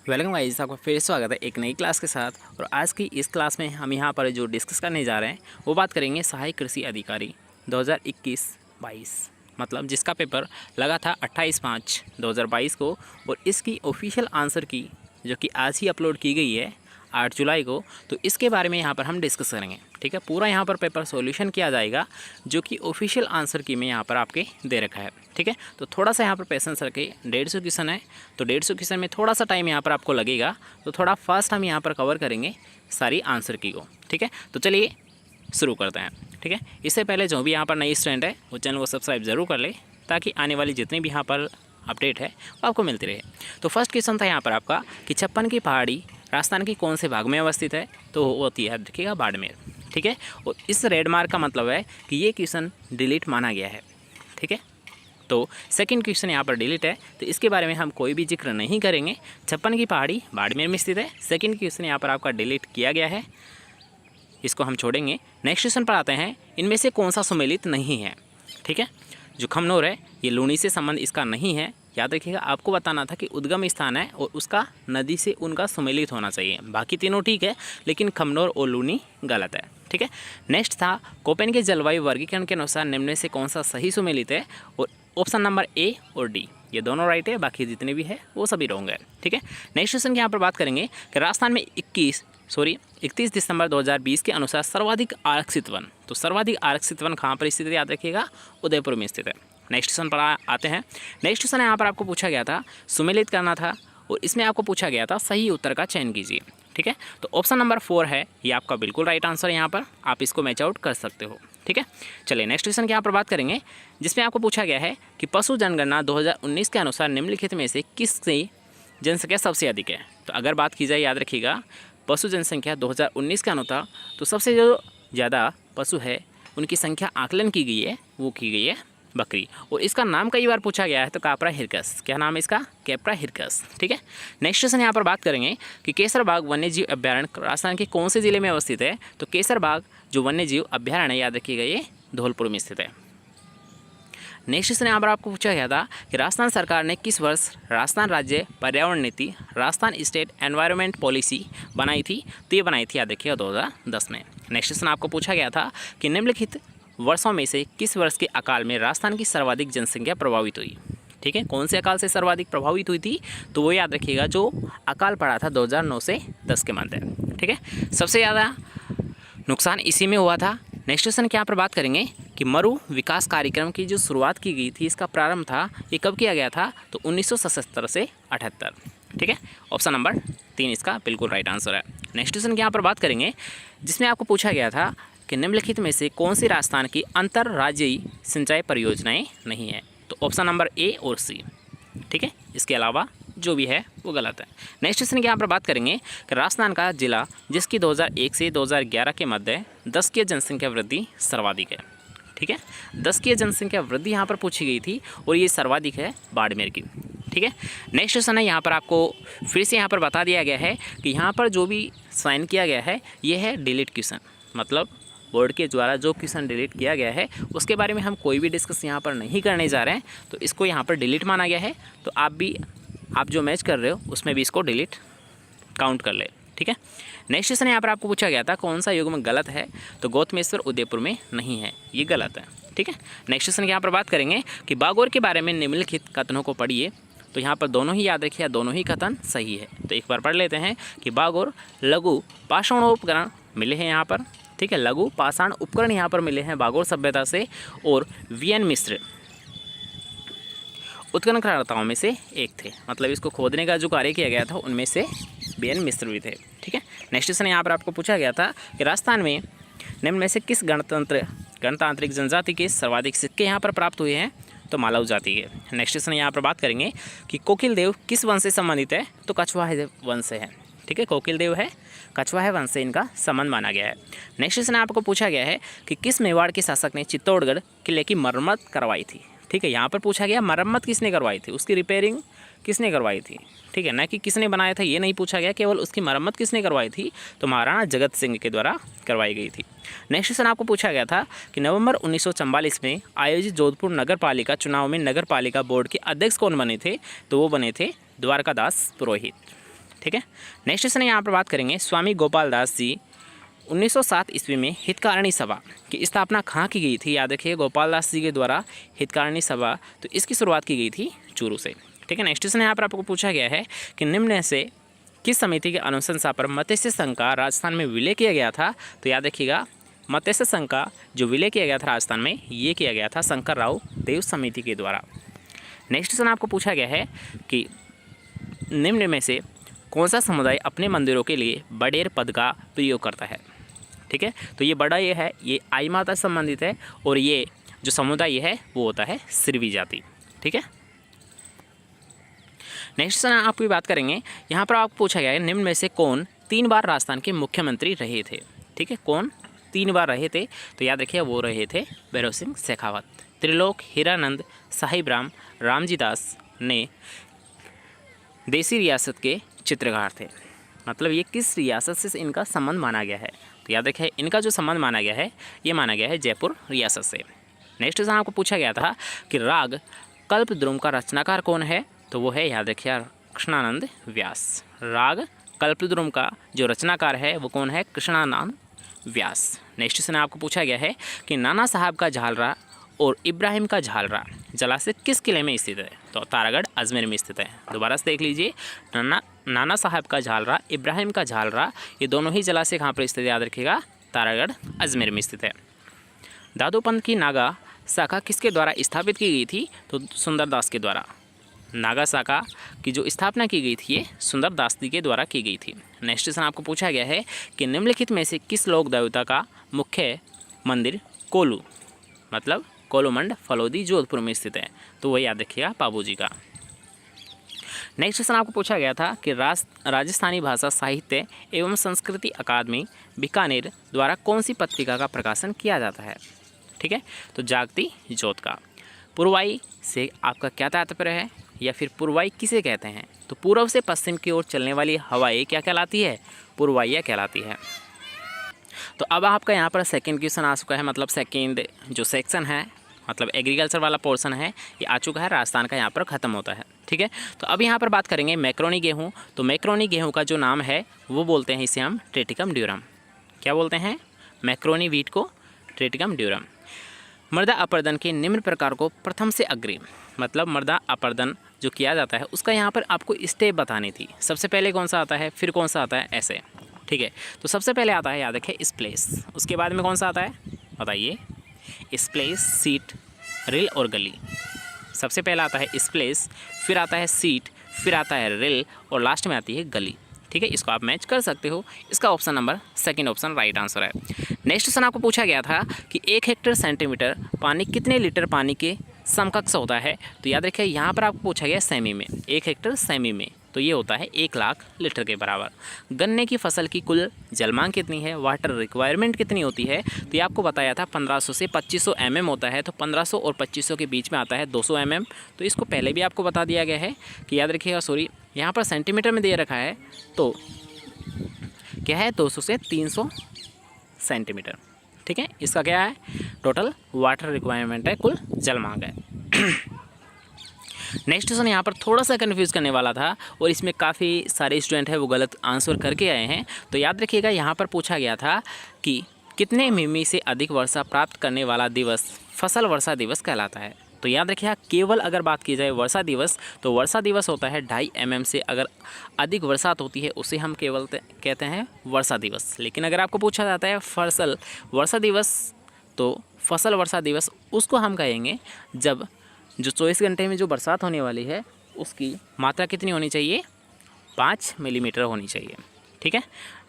Welcome guys, आपका फिर स्वागत है एक नई क्लास के साथ। और आज की इस क्लास में हम यहाँ पर जो डिस्कस करने जा रहे हैं वो बात करेंगे सहायक कृषि अधिकारी 2021-22, मतलब जिसका पेपर लगा था 28/5/2022 को। और इसकी ऑफिशियल आंसर की जो कि आज ही अपलोड की गई है 8 जुलाई को, तो इसके बारे में यहाँ पर हम डिस्कस करेंगे। ठीक है, पूरा यहाँ पर पेपर सॉल्यूशन किया जाएगा जो कि ऑफिशियल आंसर की में यहाँ पर आपके दे रखा है। ठीक है, तो थोड़ा सा यहाँ पर पेशेंस रखे। 150 क्वेश्चन है, तो 150 क्वेश्चन में थोड़ा सा टाइम यहाँ पर आपको लगेगा, तो थोड़ा फास्ट हम यहाँ पर कवर करेंगे सारी आंसर की को। ठीक है, तो चलिए शुरू करते हैं। ठीक है, इससे पहले जो भी यहाँ पर नई स्टूडेंट है वो चैनल को सब्सक्राइब ज़रूर कर ले, ताकि आने वाली जितनी भी यहाँ पर अपडेट है वो आपको मिलती रहे। तो फर्स्ट क्वेश्चन था यहाँ पर आपका कि छप्पन की पहाड़ी राजस्थान के कौन से भाग में अवस्थित है, तो वो होती है, देखिएगा, बाड़मेर। ठीक है, और इस रेड मार्क का मतलब है कि ये क्वेश्चन डिलीट माना गया है। ठीक है, तो सेकंड क्वेश्चन यहाँ पर डिलीट है, तो इसके बारे में हम कोई भी जिक्र नहीं करेंगे। छप्पन की पहाड़ी बाड़मेर में स्थित है, सेकंड क्वेश्चन यहाँ पर आपका डिलीट किया गया है, इसको हम छोड़ेंगे। नेक्स्ट क्वेश्चन पर आते हैं, इनमें से कौन सा सुमेलित नहीं है। ठीक है, जो खमनोर है ये लूनी से संबंध इसका नहीं है। याद रखिएगा, आपको बताना था कि उद्गम स्थान है और उसका नदी से उनका सुमेलित होना चाहिए। बाकी तीनों ठीक है, लेकिन खमनोर और लूनी गलत है। ठीक है, नेक्स्ट था कोपेन के जलवायु वर्गीकरण के अनुसार निम्न में से कौन सा सही सुमेलित है, और ऑप्शन नंबर ए और डी ये दोनों राइट है, बाकी जितने भी है वो सभी रॉन्ग है। ठीक है, नेक्स्ट क्वेश्चन की यहाँ पर बात करेंगे कि राजस्थान में 31 दिसंबर 2020 के अनुसार सर्वाधिक आरक्षित वन, तो सर्वाधिक आरक्षित वन कहाँ पर स्थित है, याद रखिएगा, उदयपुर में स्थित है। नेक्स्ट क्वेश्चन पर आते हैं। नेक्स्ट क्वेश्चन यहाँ पर आपको पूछा गया था, सुमेलित करना था, और इसमें आपको पूछा गया था सही उत्तर का चयन कीजिए। ठीक है, तो ऑप्शन नंबर 4 है, ये आपका बिल्कुल राइट आंसर है, यहाँ पर आप इसको मैच आउट कर सकते हो। ठीक है, चलिए नेक्स्ट क्वेश्चन की यहाँ पर बात करेंगे, जिसमें आपको पूछा गया है कि पशु जनगणना 2019 के अनुसार निम्नलिखित में से किसकी जनसंख्या सबसे अधिक है। तो अगर बात की जाए, याद रखिएगा, पशु जनसंख्या 2019 के अनुसार तो सबसे जो ज़्यादा पशु है उनकी संख्या आकलन की गई है, वो की गई है बकरी। और इसका नाम कई बार पूछा गया है, तो कैप्रा हिरकस, क्या नाम है इसका, कैप्रा हिरकस। ठीक है, नेक्स्ट क्वेश्चन यहाँ पर बात करेंगे कि केसरबाग वन्यजीव अभ्यारण्य राजस्थान के कौन से जिले में अवस्थित है। तो केसरबाग जो वन्यजीव अभ्यारण्य है, याद रखिएगा, ये धौलपुर में स्थित है। नेक्स्ट क्वेश्चन यहाँ पर आपको पूछा गया था कि राजस्थान सरकार ने किस वर्ष राजस्थान राज्य पर्यावरण नीति, राजस्थान स्टेट एनवायरनमेंट पॉलिसी बनाई थी, तो ये बनाई थी, याद रखिएगा, 2010 में। नेक्स्ट क्वेश्चन आपको पूछा गया था कि निम्नलिखित वर्षों में से किस वर्ष के अकाल में राजस्थान की सर्वाधिक जनसंख्या प्रभावित हुई। ठीक है, कौन से अकाल से सर्वाधिक प्रभावित हुई थी, तो वो याद रखिएगा, जो अकाल पड़ा था 2009 से 10 के मध्य। ठीक है, सबसे ज़्यादा नुकसान इसी में हुआ था। नेक्स्ट क्वेश्चन की यहाँ पर बात करेंगे कि मरु विकास कार्यक्रम की जो शुरुआत की गई थी, इसका प्रारंभ था, ये कब किया गया था, तो 1977 से 78। ठीक है, ऑप्शन नंबर 3 इसका बिल्कुल राइट आंसर है। नेक्स्ट क्वेश्चन की यहाँ पर बात करेंगे, जिसमें आपको पूछा गया था कि निम्नलिखित में से कौन सी राजस्थान की अंतर्राज्यीय सिंचाई परियोजनाएं नहीं है। तो ऑप्शन नंबर ए और सी। ठीक है, इसके अलावा जो भी है वो गलत है। नेक्स्ट क्वेश्चन की यहाँ पर बात करेंगे कि राजस्थान का जिला जिसकी 2001 से 2011 के मध्य 10 की जनसंख्या वृद्धि सर्वाधिक है। ठीक है, 10 की जनसंख्या वृद्धि यहाँ पर पूछी गई थी, और ये सर्वाधिक है बाड़मेर की। ठीक है, नेक्स्ट क्वेश्चन है, यहाँ पर आपको फिर से यहाँ पर बता दिया गया है कि यहाँ पर जो भी साइन किया गया है ये है डिलीट क्वेश्चन, मतलब बोर्ड के द्वारा जो क्वेश्चन डिलीट किया गया है उसके बारे में हम कोई भी डिस्कस यहाँ पर नहीं करने जा रहे हैं, तो इसको यहाँ पर डिलीट माना गया है। तो आप जो मैच कर रहे हो उसमें भी इसको डिलीट काउंट कर ले। ठीक है, नेक्स्ट क्वेश्चन यहाँ पर आपको पूछा गया था कौन सा युग्म गलत है, तो गौतमेश्वर उदयपुर में नहीं है, ये गलत है। ठीक है, नेक्स्ट क्वेश्चन यहाँ पर बात करेंगे कि बागोर के बारे में निम्नलिखित कथनों को पढ़िए। तो यहाँ पर दोनों ही याद रखिए, दोनों ही कथन सही है। तो एक बार पढ़ लेते हैं कि बागोर लघु पाषाणोपकरण मिले हैं यहाँ पर। ठीक है, लघु पाषाण उपकरण यहाँ पर मिले हैं बागोर सभ्यता से, और वीएन मिश्र उत्खननकर्ताओं में से एक थे, मतलब इसको खोदने का जो कार्य किया गया था उनमें से वीएन मिश्र भी थे। ठीक है, नेक्स्ट क्वेश्चन यहाँ पर आपको पूछा गया था कि राजस्थान में निम्न में से किस गणतांत्रिक जनजाति के सर्वाधिक सिक्के यहाँ पर प्राप्त हुए हैं, तो मालव जाति के। नेक्स्ट क्वेश्चन यहाँ पर बात करेंगे कि कोकिल देव किस वंश से संबंधित है, तो कछवाहा वंश से है। ठीक है, कोकिल देव है, कछवाहा वंश से इनका संबंध माना गया है। नेक्स्ट क्वेश्चन आपको पूछा गया है कि किस मेवाड़ के शासक ने चित्तौड़गढ़ किले की मरम्मत करवाई थी। ठीक है, यहाँ पर पूछा गया मरम्मत किसने करवाई थी, उसकी रिपेयरिंग किसने करवाई थी। ठीक है, ना कि किसने बनाया था ये नहीं पूछा गया, केवल उसकी मरम्मत किसने करवाई थी, तो महाराणा जगत सिंह के द्वारा करवाई गई थी। नेक्स्ट क्वेश्चन आपको पूछा गया था कि नवंबर 1944 में आयोजित जोधपुर नगर पालिका चुनाव में नगर पालिका बोर्ड के अध्यक्ष कौन बने थे, तो वो बने थे द्वारकादास पुरोहित। ठीक है। नेक्स्ट क्वेश्चन यहाँ पर बात करेंगे, स्वामी गोपाल दास जी 1907 ईस्वी में हितकारिणी सभा की स्थापना कहाँ की गई थी? याद रखिए, गोपाल दास जी के द्वारा हितकारिणी सभा, तो इसकी शुरुआत की गई थी चूरू से। ठीक है। नेक्स्ट क्वेश्चन यहाँ पर आपको पूछा गया है कि निम्न में से किस समिति के अनुशंसा पर मत्स्य संघ का राजस्थान में विलय किया गया था? तो याद रखिएगा, मत्स्य संघ का जो विलय किया गया था राजस्थान में, ये किया गया था शंकर राव देव समिति के द्वारा। नेक्स्ट क्वेश्चन आपको पूछा गया है कि निम्न में से कौन सा समुदाय अपने मंदिरों के लिए बडेर पद का प्रयोग करता है? ठीक है, तो ये बड़ा ये है, ये आई माता से संबंधित है, और ये जो समुदाय है वो होता है सिरवी जाति। ठीक है। नेक्स्ट क्वेश्चन आपकी बात करेंगे, यहाँ पर आपको पूछा गया है निम्न में से कौन 3 बार राजस्थान के मुख्यमंत्री रहे थे? ठीक है, कौन 3 बार रहे थे? तो याद रखिए, वो रहे थे भैरव सिंह शेखावत। त्रिलोक, हीरानंद, साहिब राम, रामजी दास ने देसी रियासत के चित्रकार थे। मतलब ये किस रियासत से इनका संबंध माना गया है? तो याद रखिए, इनका जो संबंध माना गया है ये माना गया है जयपुर रियासत से। नेक्स्ट क्वेश्चन आपको पूछा गया था कि राग कल्पद्रुम का रचनाकार कौन है? तो वो है, याद रखिए, कृष्णानंद व्यास। राग कल्पद्रुम का जो रचनाकार है वो कौन है? कृष्णानंद व्यास। नेक्स्ट क्वेश्चन आपको पूछा गया है कि नाना साहब का झालरा और इब्राहिम का झालरा जलाशय किस किले में स्थित है? तो तारागढ़ अजमेर में स्थित है। दोबारा से देख लीजिए, नाना साहब का झालरा, इब्राहिम का झालरा, ये दोनों ही जलाशय कहाँ पर स्थित है? याद रखिएगा, तारागढ़ अजमेर में स्थित है। दादूपंथ की नागा शाखा किसके द्वारा स्थापित की गई थी? तो सुंदरदास के द्वारा। नागा शाखा की जो स्थापना की गई थी ये सुंदरदास जी के द्वारा की गई थी। नेक्स्ट क्वेश्चन आपको पूछा गया है कि निम्नलिखित में से किस लोक देवता का मुख्य मंदिर कोलू, मतलब कोलूमंड फलोदी जोधपुर में स्थित है? तो वही याद रखिएगा, पाबू जी का। नेक्स्ट क्वेश्चन आपको पूछा गया था कि राजस्थानी भाषा साहित्य एवं संस्कृति अकादमी बीकानेर द्वारा कौन सी पत्रिका का प्रकाशन किया जाता है? ठीक है, तो जागती ज्योत का। पूर्वाई से आपका क्या तात्पर्य है, या फिर पूर्वाई किसे कहते हैं? तो पूर्व से पश्चिम की ओर चलने वाली हवाएं क्या कहलाती है? पूर्वाइया कहलाती है। तो अब आपका यहाँ पर सेकंड क्वेश्चन आ चुका है, मतलब सेकंड जो सेक्शन है, मतलब एग्रीकल्चर वाला पोर्शन है, ये आ चुका है, राजस्थान का यहाँ पर ख़त्म होता है। ठीक है, तो अब यहाँ पर बात करेंगे मैक्रोनी गेहूँ। तो मैक्रोनी गेहूँ का जो नाम है वो बोलते हैं इसे हम ट्रेटिकम ड्यूरम। क्या बोलते हैं? मैक्रोनी वीट को ट्रेटिकम ड्यूरम। मृदा अपर्दन के निम्न प्रकार को प्रथम से अग्रिम, मतलब मृदा अपर्दन जो किया जाता है उसका यहाँ पर आपको स्टेप बतानी थी। सबसे पहले कौन सा आता है, फिर कौन सा आता है, ऐसे। ठीक है, तो सबसे पहले आता है, याद रखें, स्प्लेस। उसके बाद में कौन सा आता है, बताइए? स्प्लेस, सीट, रिल और गली। सबसे पहला आता है स्प्लेस, फिर आता है सीट, फिर आता है रिल, और लास्ट में आती है गली। ठीक है, इसको आप मैच कर सकते हो। इसका option number second option right answer है। नेक्स्ट क्वेश्चन आपको पूछा गया था कि 1 हेक्टेयर सेंटीमीटर पानी कितने लीटर पानी के समकक्ष होता है? तो याद रखिए, यहाँ पर आपको पूछा गया सेमी में, 1 हेक्टेयर सेमी में, तो ये होता है 1 लाख लीटर के बराबर। गन्ने की फसल की कुल जलमांग कितनी है, वाटर रिक्वायरमेंट कितनी होती है? तो ये आपको बताया था 1500 से 2500 mm होता है। तो 1500 और 2500 के बीच में आता है 200 mm। तो इसको पहले भी आपको बता दिया गया है कि याद रखिएगा, सॉरी, यहाँ पर सेंटीमीटर में दे रखा है, तो क्या है, 200 से 300 सेंटीमीटर। ठीक है, इसका क्या है, टोटल वाटर रिक्वायरमेंट है, कुल जलमांग है। नेक्स्ट क्वेश्चन यहाँ पर थोड़ा सा कन्फ्यूज़ करने वाला था, और इसमें काफ़ी सारे स्टूडेंट हैं वो गलत आंसर करके आए हैं। तो याद रखिएगा, यहाँ पर पूछा गया था कि कितने मिमी से अधिक वर्षा प्राप्त करने वाला दिवस फसल वर्षा दिवस कहलाता है? तो याद रखिएगा, केवल अगर बात की जाए वर्षा दिवस, तो वर्षा दिवस होता है 2.5 mm से अगर अधिक बरसात होती है उसे हम केवल कहते हैं वर्षा दिवस। लेकिन अगर आपको पूछा जाता है फसल वर्षा दिवस, तो फसल वर्षा दिवस उसको हम कहेंगे जब जो 24 घंटे में जो बरसात होने वाली है उसकी मात्रा कितनी होनी चाहिए, 5 मिलीमीटर होनी चाहिए। ठीक है,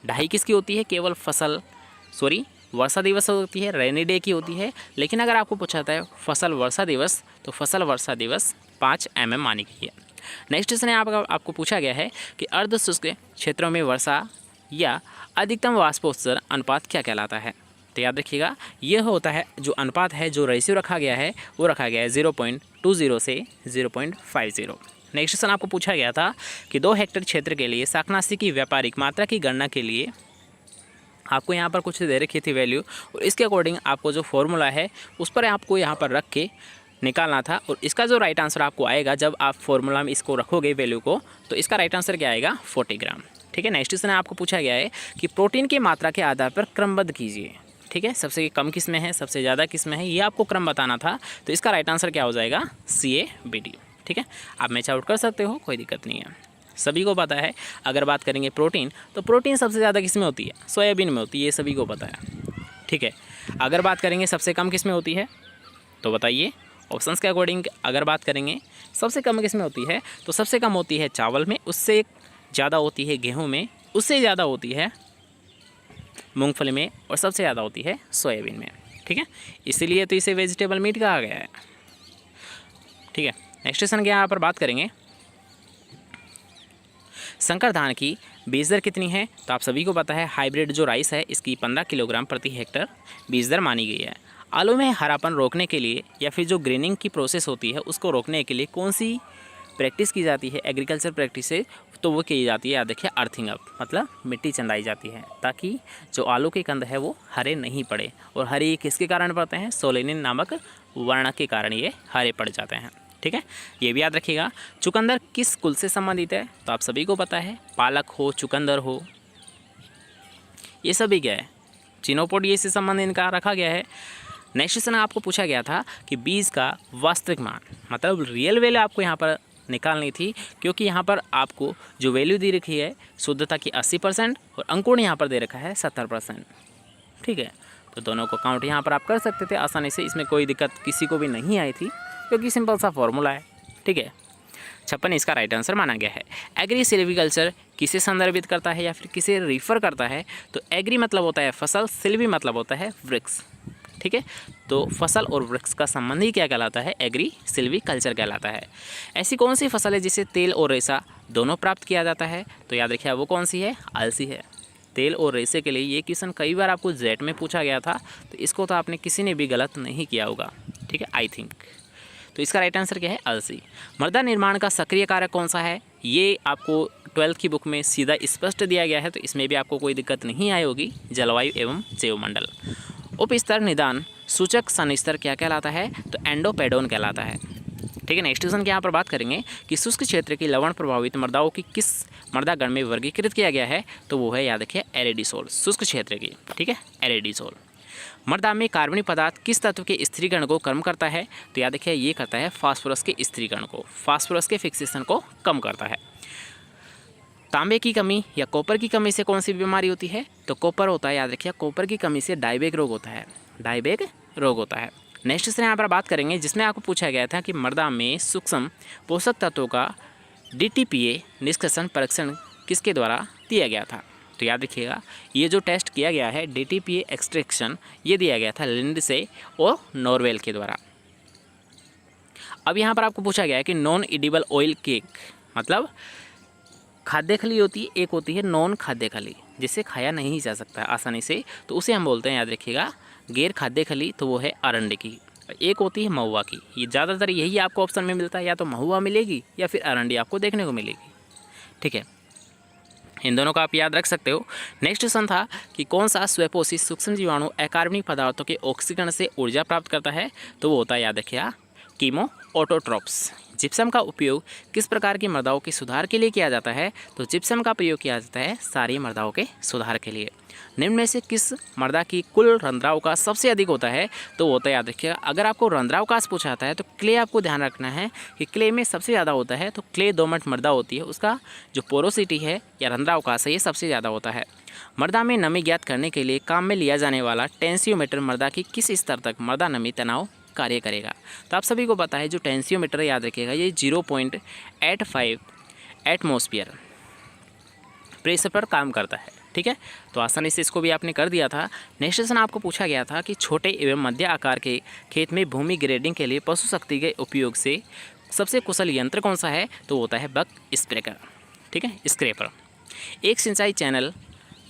2.5 किसकी होती है, केवल फसल वर्षा दिवस होती है, रेनी डे की होती है। लेकिन अगर आपको पूछा जाता है फसल वर्षा दिवस, तो फसल वर्षा दिवस 5 mm मानी गई है। नेक्स्ट क्वेश्चन है आपको पूछा गया है कि अर्ध शुष्क क्षेत्रों में वर्षा या अधिकतम वाष्पोत्सर्जन अनुपात क्या कहलाता है? तो याद रखिएगा, यह होता है जो अनुपात है, जो रेशियो रखा गया है वो रखा गया है 0.20 से 0.50। नेक्स्ट क्वेश्चन आपको पूछा गया था कि 2 हेक्टेयर क्षेत्र के लिए शाकनाशी की व्यापारिक मात्रा की गणना के लिए आपको यहाँ पर कुछ दे रखी थी वैल्यू, और इसके अकॉर्डिंग आपको जो फॉर्मूला है उस पर आपको यहाँ पर रख के निकालना था। और इसका जो राइट आंसर आपको आएगा, जब आप फॉर्मूला में इसको रखोगे वैल्यू को, तो इसका राइट आंसर क्या आएगा, 40 ग्राम। ठीक है। नेक्स्ट क्वेश्चन आपको पूछा गया है कि प्रोटीन की मात्रा के आधार पर क्रमबद्ध कीजिए। ठीक है, सबसे कम किस में है, सबसे ज़्यादा किस में है, ये आपको क्रम बताना था। तो इसका राइट आंसर क्या हो जाएगा, CABD। ठीक है, आप मैच आउट कर सकते हो, कोई दिक्कत नहीं है, सभी को पता है। अगर बात करेंगे प्रोटीन, तो प्रोटीन सबसे ज़्यादा किस में होती है, सोयाबीन में होती है, ये सभी को पता है। ठीक है, अगर बात करेंगे सबसे कम किस में होती है, तो बताइए ऑप्शंस के अकॉर्डिंग। अगर बात करेंगे सबसे कम किस में होती है, तो सबसे कम होती है चावल में, उससे ज़्यादा होती है गेहूं में, उससे ज़्यादा होती है मूंगफली में, और सबसे ज़्यादा होती है सोयाबीन में। ठीक है, इसीलिए तो इसे वेजिटेबल मीट कहा गया है। ठीक है, नेक्स्ट क्वेश्चन के यहाँ पर बात करेंगे, संकर धान की बीज दर कितनी है। तो आप सभी को पता है हाइब्रिड जो राइस है इसकी 15 किलोग्राम प्रति हेक्टर बीज दर मानी गई है। आलू में हरापन रोकने के लिए या फिर जो ग्रेनिंग की प्रोसेस होती है उसको रोकने के लिए कौन सी प्रैक्टिस की जाती है, एग्रीकल्चर प्रैक्टिस से, तो वो की जाती है, याद रखिए, अर्थिंग अप, मतलब मिट्टी चंदाई जाती है, ताकि जो आलू के कंद है वो हरे नहीं पड़े। और हरे किसके कारण पड़ते हैं, सोलेनिन नामक वर्ण के कारण ये हरे पड़ जाते हैं। ठीक है, ये भी याद रखिएगा। चुकंदर किस कुल से संबंधित है, तो आप सभी को पता है पालक हो, चुकंदर हो, ये सभी क्या है, चिनोपोडिये से संबंध इनका रखा गया है। नेक्स्ट क्वेश्चन आपको पूछा गया था कि बीज का वास्तविक मान, मतलब रियल वैल्यू आपको यहाँ पर निकालनी थी, क्योंकि यहाँ पर आपको जो वैल्यू दी रखी है शुद्धता की 80% और अंकुरण यहाँ पर दे रखा है 70%। ठीक है, तो दोनों को काउंट यहाँ पर आप कर सकते थे आसानी से, इसमें कोई दिक्कत किसी को भी नहीं आई थी, क्योंकि सिंपल सा फॉर्मूला है। ठीक है, 56 इसका राइट आंसर माना गया है। एग्री सिल्वीकल्चर किसे संदर्भित करता है या फिर किसे रिफर करता है, तो एग्री मतलब होता है फसल, सिल्वी मतलब होता है वृक्ष। ठीक है, तो फसल और वृक्ष का संबंध ही क्या कहलाता है, एग्री सिल्वीकल्चर कहलाता है। ऐसी कौन सी फसल है जिसे तेल और रेशा दोनों प्राप्त किया जाता है, तो याद रखिए वो कौन सी है, अलसी है। तेल और रेशे के लिए ये क्वेश्चन कई बार आपको जेट में पूछा गया था, तो इसको तो आपने किसी ने भी गलत नहीं किया होगा। ठीक है, आई थिंक, तो इसका राइट आंसर क्या है, अलसी। मृदा निर्माण का सक्रिय कारक कौन सा है, ये आपको 12th की बुक में सीधा स्पष्ट दिया गया है, तो इसमें भी आपको कोई दिक्कत नहीं आई होगी, जलवायु एवं जैवमंडल। उप स्तर निदान सूचक सनस्तर क्या कहलाता है, तो एंडोपेडोन कहलाता है। ठीक है, नेक्स्ट क्वेश्चन की यहाँ पर बात करेंगे कि शुष्क क्षेत्र की लवण प्रभावित मृदाओं की किस मृदा गण में वर्गीकृत किया गया है, तो वो है, याद रखिए, एरेडिसोल, शुष्क क्षेत्र की। ठीक है, एरेडिसोल। मृदा में कार्बनिक पदार्थ किस तत्व के स्थिरीकरण को कम करता है, तो याद रखिए ये करता है फास्फोरस के स्थिरीकरण को, फास्फोरस के फिक्सेशन को कम करता है। तांबे की कमी या कॉपर की कमी से कौन सी बीमारी होती है, तो कॉपर होता है, याद रखिए, कॉपर की कमी से डायबेक रोग होता है, डायबेक रोग होता है। नेक्स्ट क्वेश्चन यहाँ पर बात करेंगे जिसमें आपको पूछा गया था कि मृदा में सूक्ष्म पोषक तत्वों का DTPA निष्कर्षण परीक्षण किसके द्वारा दिया गया था, तो याद रखिएगा ये जो टेस्ट किया गया है DTPA एक्सट्रैक्शन, ये दिया गया था लिंडसे और नॉरवेल के द्वारा। अब यहाँ पर आपको पूछा गया है कि नॉन एडिबल ऑयल केक, मतलब खाद्य खली होती है, एक होती है नॉन खाद्य खली जिसे खाया नहीं जा सकता है आसानी से, तो उसे हम बोलते हैं, याद रखिएगा, गैर खाद्य खली, तो वो है अरंडी की। एक होती है महुआ की, ये ज़्यादातर यही आपको ऑप्शन में मिलता है, या तो महुआ मिलेगी या फिर अरंडी आपको देखने को मिलेगी। ठीक है, इन दोनों का आप याद रख सकते हो। नेक्स्ट क्वेश्चन था कि कौन सा स्वपोषी सूक्ष्म जीवाणु अकार्बनिक पदार्थों के ऑक्सीकरण से ऊर्जा प्राप्त करता है, तो वो होता है, याद रखिएगा, कीमो ऑटोट्रॉप्स। जिप्सम का उपयोग किस प्रकार की मृदाओं के सुधार के लिए किया जाता है, तो जिप्सम का प्रयोग किया जाता है सारी मृदाओं के सुधार के लिए। निम्न में से किस मृदा की कुल रंध्रावकाश सबसे अधिक होता है, तो वो होता है, याद रखिएगा, अगर आपको रंध्रावकाश पूछा जाता है तो क्ले आपको ध्यान रखना है कि क्ले में सबसे ज़्यादा होता है, तो क्ले दोमट मृदा होती है, उसका जो पोरोसिटी है या रंध्रावकाश है ये सबसे ज़्यादा होता है। मृदा में नमी ज्ञात करने के लिए काम में लिया जाने वाला टेंसियोमीटर मृदा की किस स्तर तक मृदा नमी तनाव कार्य करेगा, तो आप सभी को पता है जो टेंसियोमीटर, याद रखिएगा, ये 0.85 एटमॉस्फेयर प्रेशर पर काम करता है। ठीक है, तो आसानी से इसको भी आपने कर दिया था। नेक्स्ट क्वेश्चन आपको पूछा गया था कि छोटे एवं मध्य आकार के खेत में भूमि ग्रेडिंग के लिए पशु शक्ति के उपयोग से सबसे कुशल यंत्र कौन सा है, तो होता है बक स्प्रेकर। ठीक है, स्क्रेपर। एक सिंचाई चैनल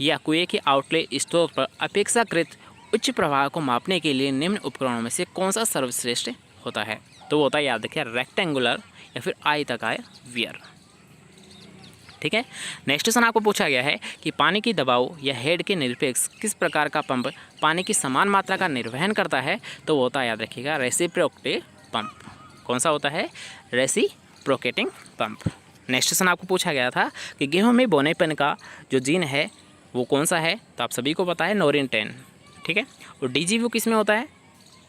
या कुएं के आउटलेट स्टोर पर अपेक्षाकृत उच्च प्रवाह को मापने के लिए निम्न उपकरणों में से कौन सा सर्वश्रेष्ठ होता है, तो वो होता है, याद रखिए, रेक्टेंगुलर या फिर आयताकार वियर। ठीक है, नेक्स्ट क्वेश्चन आपको पूछा गया है कि पानी की दबाव या हेड के निरपेक्ष किस प्रकार का पंप पानी की समान मात्रा का निर्वहन करता है, तो वो होता है, याद रखिएगा, रेसिप्रोकेटिंग पंप। कौन सा होता है, रेसिप्रोकेटिंग पंप। नेक्स्ट क्वेश्चन आपको पूछा गया था कि गेहूं में बोनेपन का जो जीन है वो कौन सा है, तो आप सभी को पता है नोरिन 10, ठीक है। और डीजीवी किस में होता है,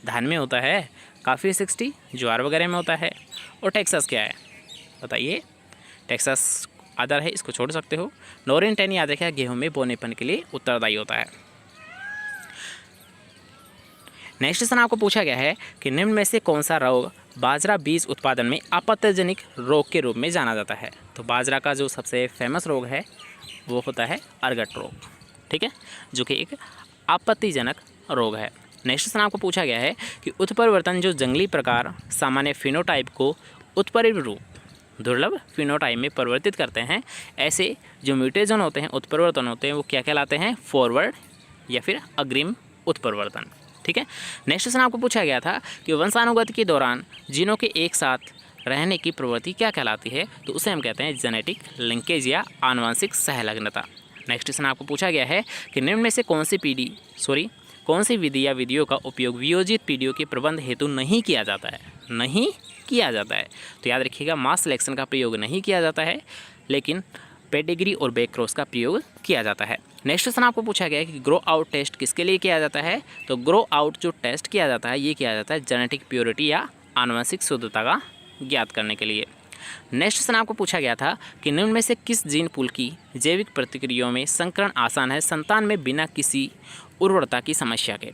धान में होता है, काफ़ी 60 ज्वार वगैरह में होता है। और टेक्सास क्या है बताइए, टेक्सास अदर है, इसको छोड़ सकते हो। नोरिन 10 याद रखिए गेहूं में बोनेपन के लिए उत्तरदायी होता है। नेक्स्ट क्वेश्चन आपको पूछा गया है कि निम्न में से कौन सा रोग बाजरा बीज उत्पादन में आपत्तिजनक रोग के रूप में जाना जाता है। तो बाजरा का जो सबसे फेमस रोग है वो होता है अर्गट रोग, ठीक है, जो कि एक आपत्तिजनक रोग है। नेक्स्ट क्वेश्चन आपको पूछा गया है कि उत्परिवर्तन जो जंगली प्रकार सामान्य फिनोटाइप को उत्परिवर्तित रूप दुर्लभ फिनोटाइप में परिवर्तित करते हैं, ऐसे जो म्यूटेशन होते हैं, उत्परिवर्तन होते हैं, वो क्या कहलाते हैं, फॉरवर्ड या फिर अग्रिम उत्परिवर्तन, ठीक है। नेक्स्ट क्वेश्चन आपको पूछा गया था कि वंशानुगत के दौरान जीनों के एक साथ रहने की प्रवृत्ति क्या कहलाती है, तो उसे हम कहते हैं जेनेटिक लिंकेज या आनुवंशिक सहलग्नता। नेक्स्ट क्वेश्चन आपको पूछा गया है कि निम्न में से कौन सी विधि या विधियों का उपयोग वियोजित पीढ़ियों के प्रबंध हेतु नहीं किया जाता है, नहीं किया जाता है। तो याद रखिएगा मास सिलेक्शन का प्रयोग नहीं किया जाता है, लेकिन पेडिग्री और बैक क्रॉस का प्रयोग किया जाता है। नेक्स्ट क्वेश्चन आपको पूछा गया है कि ग्रो आउट टेस्ट किसके लिए किया जाता है, तो ग्रो आउट जो टेस्ट किया जाता है ये किया जाता है जेनेटिक प्योरिटी या आनुवंशिक शुद्धता का ज्ञात करने के लिए। नेक्स्ट क्वेश्चन आपको पूछा गया था कि निम्न में से किस जीन पूल की जैविक प्रतिक्रियाओं में संकरण आसान है संतान में बिना किसी उर्वरता की समस्या के,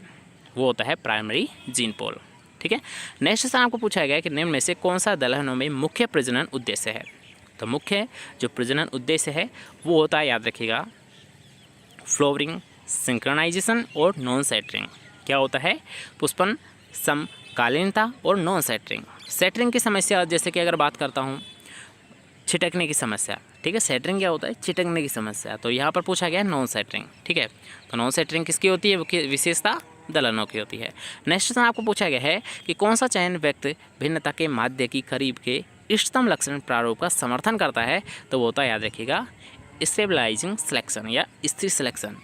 वो होता है प्राइमरी जीन पोल, ठीक है। नेक्स्ट क्वेश्चन आपको पूछा गया है कि निम्न में से कौन सा दलहनों में मुख्य प्रजनन उद्देश्य है, तो मुख्य जो प्रजनन उद्देश्य है वो होता है, याद रखिएगा, फ्लोवरिंग, सिंक्रोनाइजेशन और नॉन सेटरिंग। क्या होता है, पुष्पन, समकालीनता और नॉन सेटरिंग। सेटरिंग की समस्या जैसे कि अगर बात करता हूँ छिटकने की समस्या, ठीक है, सेटरिंग क्या होता है, छिटकने की समस्या, तो यहाँ पर पूछा गया है नॉन सेटरिंग, ठीक है। तो नॉन सेटरिंग किसकी होती है, वो विशेषता दलहनों की होती है। नेक्स्ट क्वेश्चन आपको पूछा गया है कि कौन सा चयन व्यक्ति भिन्नता के माध्य की करीब के इष्टतम लक्षण प्रारूप का समर्थन करता है, तो वो होता है, याद रखिएगा, स्टेबलाइजिंग सिलेक्शन या स्थिर सिलेक्शन,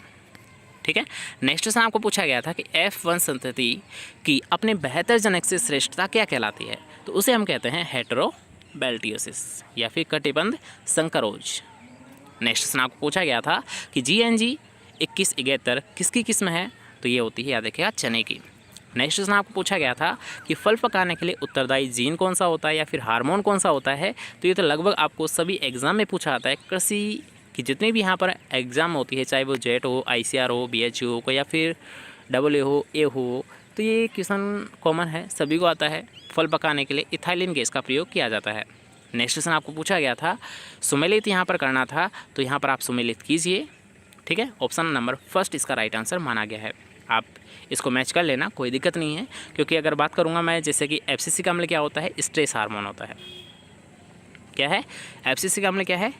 ठीक है। नेक्स्ट क्वेश्चन आपको पूछा गया था कि F1 संतति की अपने बेहतर जनक से श्रेष्ठता क्या कहलाती है, तो उसे हम कहते हैं हेटेरोबैल्टियोसिस या फिर कटिबंध संकरोज। नेक्स्ट क्वेश्चन आपको पूछा गया था कि GNG 2171 किसकी किस्म है, तो ये होती है, याद रखिएगा, चने की। नेक्स्ट क्वेश्चन आपको पूछा गया था कि फल पकाने के लिए उत्तरदायी जीन कौन सा होता है या फिर हार्मोन कौन सा होता है, तो ये तो लगभग आपको सभी एग्जाम में पूछा जाता है। कृषि की जितनी भी यहाँ पर एग्ज़ाम होती है, चाहे वो जेट हो, ICR हो, BHU हो या फिर AA हो, A हो, तो ये क्वेश्चन कॉमन है, सभी को आता है। फल पकाने के लिए इथाइलिन गैस का प्रयोग किया जाता है। नेक्स्ट क्वेश्चन आपको पूछा गया था सुमेलित यहाँ पर करना था, तो यहाँ पर आप सुमेलित कीजिए, ठीक है। ऑप्शन नंबर फर्स्ट इसका राइट आंसर माना गया है। आप इसको मैच कर लेना, कोई दिक्कत नहीं है, क्योंकि अगर बात करूँगा मैं जैसे कि FCC का अम्ल क्या होता है, स्ट्रेस हार्मोन होता है। क्या है, FCC का अम्ल क्या है,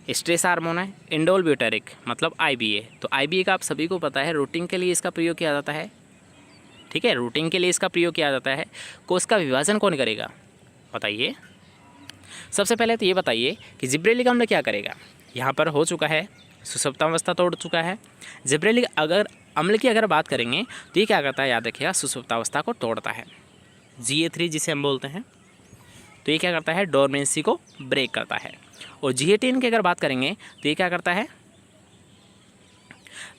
स्ट्रेस हार्मोन है। इंडोल ब्यूटेरिक मतलब IBA, तो IBA का आप सभी को पता है रूटिंग के लिए इसका प्रयोग किया जाता है, ठीक है, रूटिंग के लिए इसका प्रयोग किया जाता है। कोष का विभाजन कौन करेगा बताइए। सबसे पहले तो ये बताइए कि जिब्रेलिक अम्ल क्या करेगा, यहाँ पर हो चुका है, सुषुप्तावस्था तोड़ चुका है। जिब्रेलिक अम्ल की अगर बात करेंगे तो ये क्या करता है, याद रखिएगा, सुषुप्तावस्था को तोड़ता है। GA3 जिसे हम बोलते हैं, तो ये क्या करता है, डोरमेंसी को ब्रेक करता है। और GA10 की अगर बात करेंगे तो ये क्या करता है,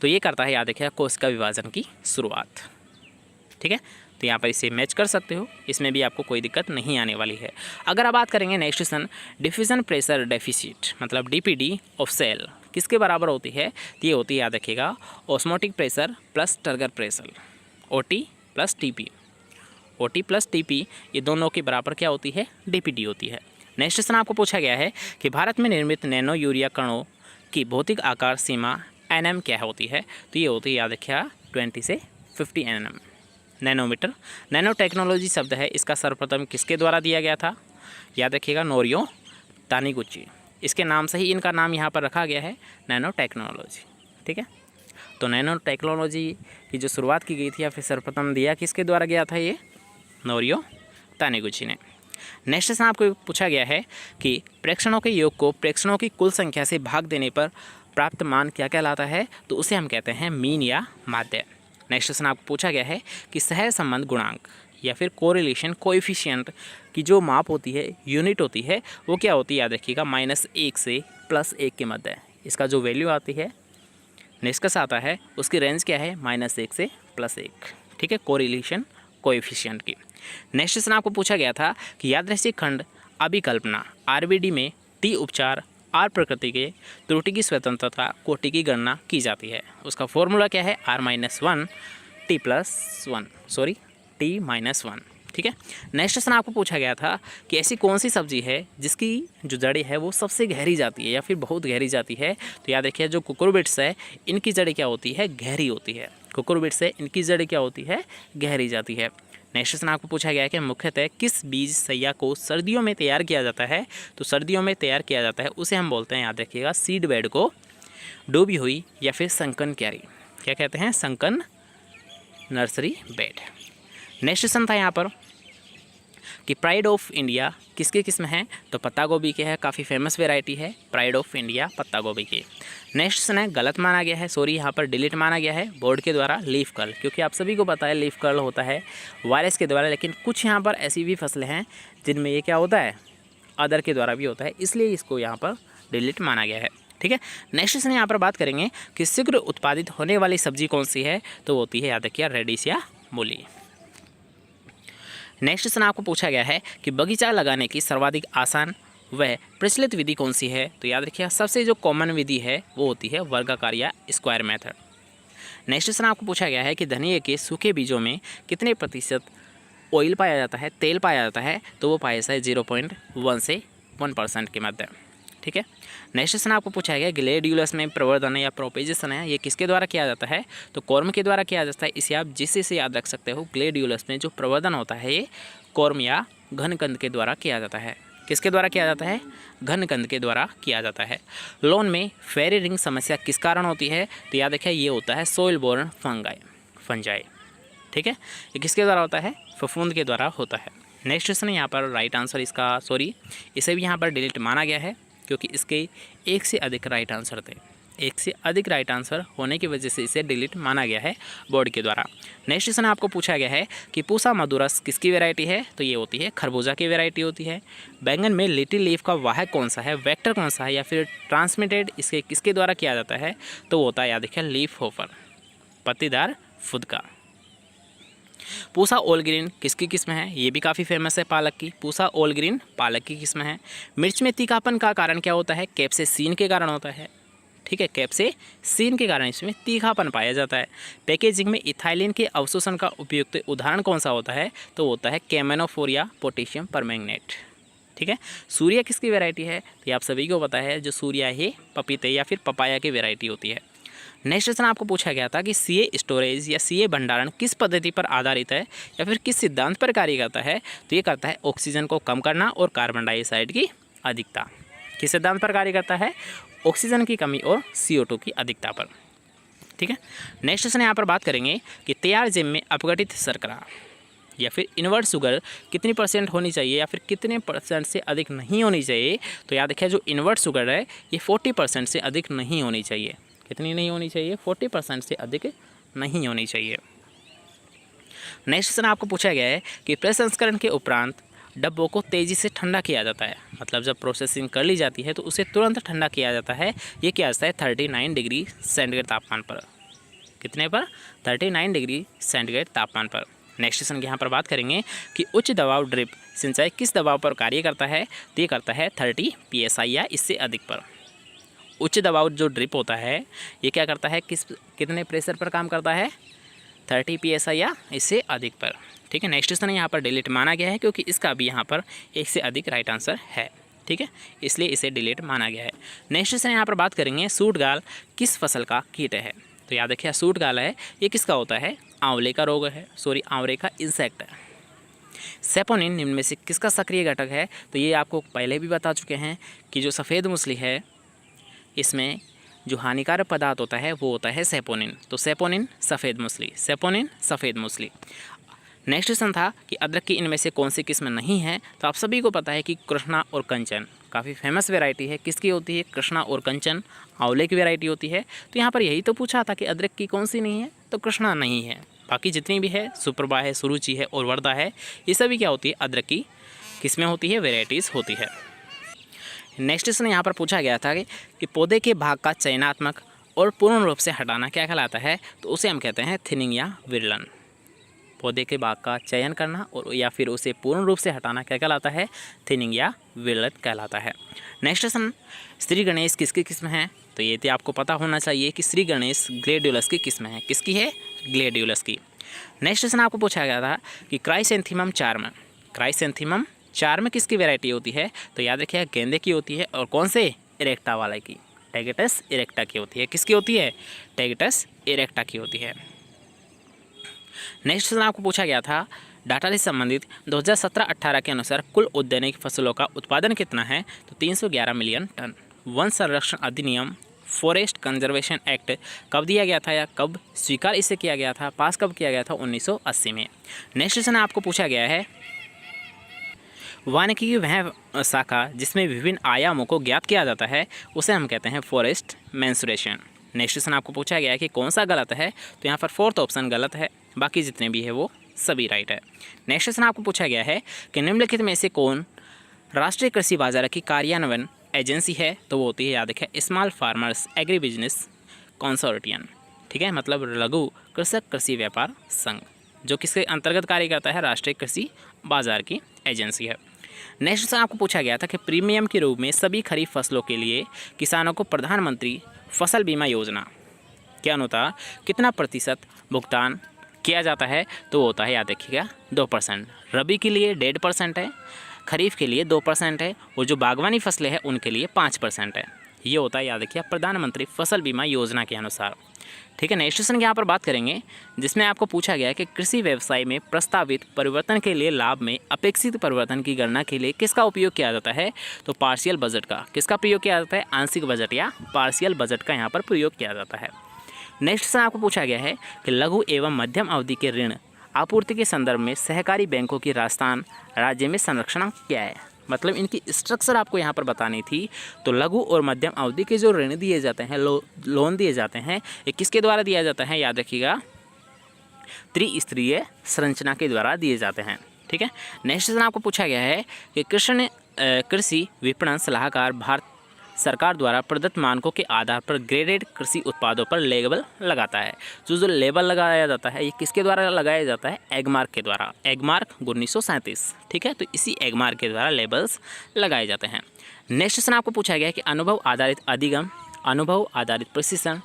तो ये करता है, याद रखिएगा, कोशिका विभाजन की शुरुआत, ठीक है। तो यहाँ पर इसे मैच कर सकते हो, इसमें भी आपको कोई दिक्कत नहीं आने वाली है। अगर आप बात करेंगे next question, diffusion pressure deficit मतलब DPD ऑफ सेल किसके बराबर होती है, तो ये होती है, याद रखिएगा, osmotic pressure plus turgor pressure, OT plus TP। OT plus TP ये दोनों के बराबर क्या होती है, DPD होती है। नेक्स्ट क्वेश्चन आपको पूछा गया है कि भारत में निर्मित नैनो यूरिया कणों की भौतिक आकार सीमा nm क्या होती है, तो ये होती है, याद रखिएगा, 20 से 50 nm नैनोमीटर। नैनो टेक्नोलॉजी शब्द है, इसका सर्वप्रथम किसके द्वारा दिया गया था, याद रखिएगा, नोरियो तानीगुची। इसके नाम से ही इनका नाम यहाँ पर रखा गया है, नैनो टेक्नोलॉजी, ठीक है। तो नैनो टेक्नोलॉजी की जो शुरुआत की गई थी या फिर सर्वप्रथम दिया किसके द्वारा गया था, ये नोरियो तानीगुची ने। नेक्स्ट क्वेश्चन आपको पूछा गया है कि प्रेक्षणों के योग को प्रेक्षणों की कुल संख्या से भाग देने पर प्राप्त मान क्या कहलाता है, तो उसे हम कहते हैं मीन या माध्य। नेक्स्ट क्वेश्चन आपको पूछा गया है कि सहसंबंध गुणांक या फिर कोरिलेशन कोएफिशिएंट की जो माप होती है, यूनिट होती है, वो क्या होती है याद रखिएगा, -1 से +1 के मध्य। इसका जो वैल्यू आती है, निष्कर्ष आता है, उसकी रेंज क्या है, -1 से +1। ठीक है, कोरिलेशन कोएफिशिएंट की। नेक्स्ट क्वेश्चन आपको पूछा गया था कि यादृच्छिक खंड अभिकल्पना RBD में T उपचार R प्रकृति के त्रुटि की स्वतंत्रता कोटि की गणना की जाती है। उसका फॉर्मूला क्या है, R-1 T-1। ठीक है। नेक्स्ट क्वेश्चन आपको पूछा गया था कि ऐसी कौन सी सब्जी है जिसकी जो जड़ें है वो सबसे गहरी जाती है या फिर बहुत गहरी जाती है। तो याद रखिए, जो कुकुरबिट्स है इनकी जड़ें क्या होती है, गहरी होती है। कुकुरबिट्स है इनकी जड़ें क्या होती है, गहरी जाती है। नेक्स्ट क्वेश्चन आपको पूछा गया है कि मुख्यतः किस बीज सैया को सर्दियों में तैयार किया जाता है। तो सर्दियों में तैयार किया जाता है उसे हम बोलते हैं, याद रखिएगा, सीड बेड को डूबी हुई या फिर संकन क्यारी, क्या कहते हैं, sunken nursery bed. Next question था यहाँ पर कि प्राइड ऑफ इंडिया किसकी किस्म है। तो पत्ता गोभी के है, काफ़ी फेमस वेराइटी है प्राइड ऑफ इंडिया पत्ता गोभी की। नेक्स्ट क्वेश्चन है, गलत माना गया है, सॉरी यहाँ पर डिलीट माना गया है बोर्ड के द्वारा लीफ कर्ल, क्योंकि आप सभी को पता है लीफ कर्ल होता है वायरस के द्वारा, लेकिन कुछ यहाँ पर ऐसी भी फसलें हैं जिनमें ये क्या होता है, अदर के द्वारा भी होता है, इसलिए इसको यहाँ पर डिलीट माना गया है। ठीक है। नेक्स्ट क्वेश्चन यहाँ पर बात करेंगे कि शीघ्र उत्पादित होने वाली सब्जी कौन सी है। तो होती है, याद रखिए, रेडिश या मूली। नेक्स्ट क्वेश्चन आपको पूछा गया है कि बगीचा लगाने की सर्वाधिक आसान व प्रचलित विधि कौन सी है। तो याद रखिए, सबसे जो कॉमन विधि है वो होती है वर्गाकार या स्क्वायर मेथड। नेक्स्ट क्वेश्चन आपको पूछा गया है कि धनिया के सूखे बीजों में कितने प्रतिशत ऑयल पाया जाता है, तेल पाया जाता है। तो वो पाया जाता है 0.1 से 1% के मध्य। ठीक है। नेक्स्ट क्वेश्चन आपको पूछा गया ग्लेडियुलस में प्रवर्धन या प्रोपेजेशन है, ये किसके द्वारा किया जाता है। तो कॉर्म के द्वारा किया जाता है। इसे आप जिससे से याद रख सकते हो, ग्लेडियुलस में जो प्रवर्धन होता है ये कॉर्म या घनकंद के द्वारा किया जाता है। किसके द्वारा किया जाता है, घनकंद के द्वारा किया जाता है। लॉन में फेरी रिंग समस्या किस कारण होती है। तो याद रखिए, ये होता है सोइल बोर्न फंजाई। ठीक है, ये किसके द्वारा होता है, फफूंद के द्वारा होता है। नेक्स्ट क्वेश्चन यहाँ पर राइट आंसर इसका, सॉरी, इसे भी यहाँ पर डिलीट माना गया है क्योंकि इसके एक से अधिक राइट आंसर थे। एक से अधिक राइट आंसर होने की वजह से इसे डिलीट माना गया है बोर्ड के द्वारा। नेक्स्ट क्वेश्चन आपको पूछा गया है कि पूसा मधुरस किसकी वैरायटी है। तो ये होती है खरबूजा की वैरायटी होती है। बैंगन में लिटिल लीफ का वाहक कौन सा है, वेक्टर कौन सा है या फिर ट्रांसमिटेड इसके किसके द्वारा किया जाता है। तो वो होता है, याद रखिए, लीफ होपर, पत्तीदार फुदका। पूसा ऑल ग्रीन किसकी किस्म है। ये भी काफ़ी फेमस है पालक की। पूसा ऑल ग्रीन पालक की किस्म है। मिर्च में तीखापन का कारण क्या होता है, कैप्सेसिन के कारण होता है। ठीक है, कैप्सेसिन के कारण इसमें तीखापन पाया जाता है। पैकेजिंग में इथाइलिन के अवशोषण का उपयुक्त उदाहरण कौन सा होता है। तो होता है कैमेनोफोरिया पोटेशियम परमैंगनेट। ठीक है। सूर्या किसकी वैरायटी है। तो ये आप सभी को पता है, जो सूर्या है पपीते या फिर पपाया की वैरायटी होती है। नेक्स्ट क्वेश्चन आपको पूछा गया था कि सीए स्टोरेज या सीए भंडारण किस पद्धति पर आधारित है या फिर किस सिद्धांत पर कार्य करता है। तो ये करता है ऑक्सीजन को कम करना और कार्बन डाइऑक्साइड की अधिकता। किस सिद्धांत पर कार्य करता है, ऑक्सीजन की कमी और CO2 की अधिकता पर। ठीक है। नेक्स्ट क्वेश्चन यहाँ पर बात करेंगे कि तैयार जैम में अपघटित शर्करा या फिर इनवर्ट शुगर कितनी % होनी चाहिए या फिर कितने % से अधिक नहीं होनी चाहिए। तो याद रखिए, जो इनवर्ट शुगर है ये 40% से अधिक नहीं होनी चाहिए। कितनी नहीं होनी चाहिए, 40% से अधिक नहीं होनी चाहिए। नेक्स्ट क्वेश्चन आपको पूछा गया है कि प्रसंस्करण के उपरांत डब्बों को तेज़ी से ठंडा किया जाता है। मतलब जब प्रोसेसिंग कर ली जाती है तो उसे तुरंत ठंडा किया जाता है। ये किया जाता है 39 डिग्री सेंटीग्रेड तापमान पर। कितने पर, 39 डिग्री सेंटीग्रेड तापमान पर। नेक्स्ट क्वेश्चन यहाँ पर बात करेंगे कि उच्च दबाव ड्रिप सिंचाई किस दबाव पर कार्य करता है। तो ये करता है 30 PSI या इससे अधिक पर। उच्च दबाव जो ड्रिप होता है ये क्या करता है, कितने प्रेशर पर काम करता है, 30 PSI या इससे अधिक पर। ठीक है। नेक्स्ट क्वेश्चन यहाँ पर डिलीट माना गया है क्योंकि इसका भी यहाँ पर एक से अधिक राइट आंसर है। ठीक है, इसलिए इसे डिलीट माना गया है। नेक्स्ट क्वेश्चन यहाँ पर बात करेंगे सूटगाल किस फसल का कीट है। तो याद रखिए, सूटगाल है ये किसका होता है, आंवले का रोग है, सॉरी आंवले का इंसेक्ट है। सेपोनिन निम्न में से किसका सक्रिय घटक है। तो ये आपको पहले भी बता चुके हैं कि जो सफ़ेद मूसली है इसमें जो हानिकारक पदार्थ होता है वो होता है सेपोनिन। तो सेपोनिन सफ़ेद मूसली, सेपोनिन सफ़ेद मूसली। नेक्स्ट क्वेश्चन था कि अदरक की इनमें से कौन सी किस्म नहीं है। तो आप सभी को पता है कि कृष्णा और कंचन काफ़ी फेमस वैरायटी है। किसकी होती है, कृष्णा और कंचन आंवले की वैरायटी होती है। तो यहाँ पर यही तो पूछा था कि अदरक की कौन सी नहीं है, तो कृष्णा नहीं है। बाकी जितनी भी है सुप्रभा है, सुरुचि है और वर्धा है, ये सभी क्या होती है, अदरक की किस्में होती है, वेराइटीज़ होती है। नेक्स्ट क्वेश्चन यहाँ पर पूछा गया था कि पौधे के भाग का चयनात्मक और पूर्ण रूप से हटाना क्या कहलाता है, तो उसे हम कहते हैं थिनिंग या विरलन। पौधे के भाग का चयन करना और या फिर उसे पूर्ण रूप से हटाना क्या कहलाता है, थिनिंग या विरलन कहलाता है। नेक्स्ट क्वेश्चन, श्री गणेश किसकी किस्म है, तो ये तो आपको पता होना चाहिए कि श्री गणेश ग्लेडियोलस की किस्म है। किसकी है, ग्लेडियोलस की। नेक्स्ट क्वेश्चन आपको पूछा गया था कि क्राइसेंथीमम चार्म, क्राइसेंथीमम चार्म किसकी वैरायटी होती है, तो याद रखिएगा गेंदे की होती है और कौन से, इरेक्टा वाले की, टैगेटस इरेक्टा की होती है। किसकी होती है, टैगेटस इरेक्टा की होती है। नेक्स्ट क्वेश्चन आपको पूछा गया था डाटा से संबंधित 2017-18 के अनुसार कुल उद्यानिक फसलों का उत्पादन कितना है, तो 311 मिलियन टन। वन संरक्षण अधिनियम फॉरेस्ट कंजर्वेशन एक्ट कब दिया गया था या कब स्वीकार इसे किया गया था, पास कब किया गया था, 1980 में। नेक्स्ट क्वेश्चन आपको पूछा गया है वानिकी की वह शाखा जिसमें विभिन्न आयामों को ज्ञात किया जाता है उसे हम कहते हैं फॉरेस्ट मेंसुरेशन। नेक्स्ट क्वेश्चन आपको पूछा गया है कि कौन सा गलत है, तो यहाँ पर फोर्थ ऑप्शन गलत है, बाकी जितने भी है वो सभी राइट है। नेक्स्ट क्वेश्चन आपको पूछा गया है कि निम्नलिखित में से कौन राष्ट्रीय कृषि बाजार की कार्यान्वयन एजेंसी है, तो वो होती है, याद रखें, small farmers agri business consortium. ठीक है, मतलब लघु कृषक कृषि व्यापार संघ, जो किसके अंतर्गत कार्य करता है, राष्ट्रीय कृषि बाजार की एजेंसी है। नेक्स्ट क्वेश्चन आपको पूछा गया था कि प्रीमियम के रूप में सभी खरीफ फसलों के लिए किसानों को प्रधानमंत्री फसल बीमा योजना के अनुसार कितना प्रतिशत भुगतान किया जाता है, तो वो होता है, याद रखिएगा, 2%। रबी के लिए 1.5% है, खरीफ के लिए 2% है और जो बागवानी फसलें हैं उनके लिए 5% है। ये होता है, याद रखिए, प्रधानमंत्री फसल बीमा योजना के अनुसार। ठीक है, नेक्स्ट क्वेश्चन की यहाँ पर बात करेंगे जिसमें आपको पूछा गया है कि कृषि व्यवसाय में प्रस्तावित परिवर्तन के लिए लाभ में अपेक्षित परिवर्तन की गणना के लिए किसका उपयोग किया जाता है, तो पार्शियल बजट का। किसका प्रयोग किया जाता है, आंशिक बजट या पार्शियल बजट का यहाँ पर प्रयोग किया जाता है। नेक्स्ट क्वेश्चन आपको पूछा गया है कि लघु एवं मध्यम अवधि के ऋण आपूर्ति के संदर्भ में सहकारी बैंकों की राजस्थान राज्य में संरचना क्या है, मतलब इनकी स्ट्रक्चर आपको यहाँ पर बतानी थी। तो लघु और मध्यम अवधि के जो ऋण दिए जाते हैं, लोन दिए जाते हैं, ये किसके द्वारा दिया जाता है, याद रखिएगा, त्रिस्तरीय संरचना के द्वारा दिए जाते हैं। ठीक है, नेक्स्ट क्वेश्चन आपको पूछा गया है कि कृषि विपणन सलाहकार भारत सरकार द्वारा प्रदत्त मानकों के आधार पर ग्रेडेड कृषि उत्पादों पर लेबल लगाता है। जो लेबल लगाया जाता है ये किसके द्वारा लगाया जाता है, एगमार्क के द्वारा, एगमार्क 1937। ठीक है, तो इसी एगमार्क के द्वारा लेबल्स लगाए जाते हैं। नेक्स्ट क्वेश्चन आपको पूछा गया है कि अनुभव आधारित अधिगम, अनुभव आधारित प्रशिक्षण,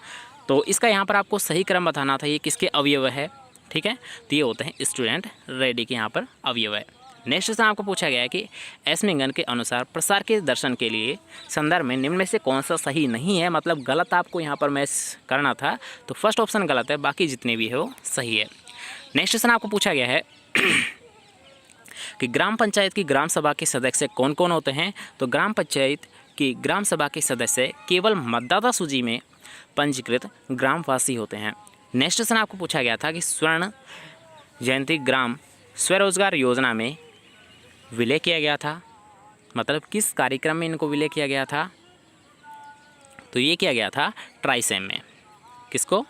तो इसका यहाँ पर आपको सही क्रम बताना था, ये किसके अवयव है। ठीक है, तो ये होते हैं स्टूडेंट रेडी के यहाँ पर अवयव है। नेक्स्ट क्वेश्चन आपको पूछा गया है कि एस्मिंगन के अनुसार प्रसार के दर्शन के लिए संदर्भ में निम्न में से कौन सा सही नहीं है, मतलब गलत आपको यहाँ पर मैच करना था, तो फर्स्ट ऑप्शन गलत है, बाकी जितने भी है वो सही है। नेक्स्ट क्वेश्चन आपको पूछा गया है कि ग्राम पंचायत की ग्राम सभा के सदस्य कौन कौन होते हैं, तो ग्राम पंचायत की ग्राम सभा के सदस्य केवल मतदाता सूची में पंजीकृत ग्रामवासी होते हैं। नेक्स्ट क्वेश्चन आपको पूछा गया था कि स्वर्ण जयंती ग्राम स्वरोजगार योजना में विलय किया गया था, मतलब किस कार्यक्रम में इनको विलय किया गया था, तो ये किया गया था ट्राइसेम में। किसको,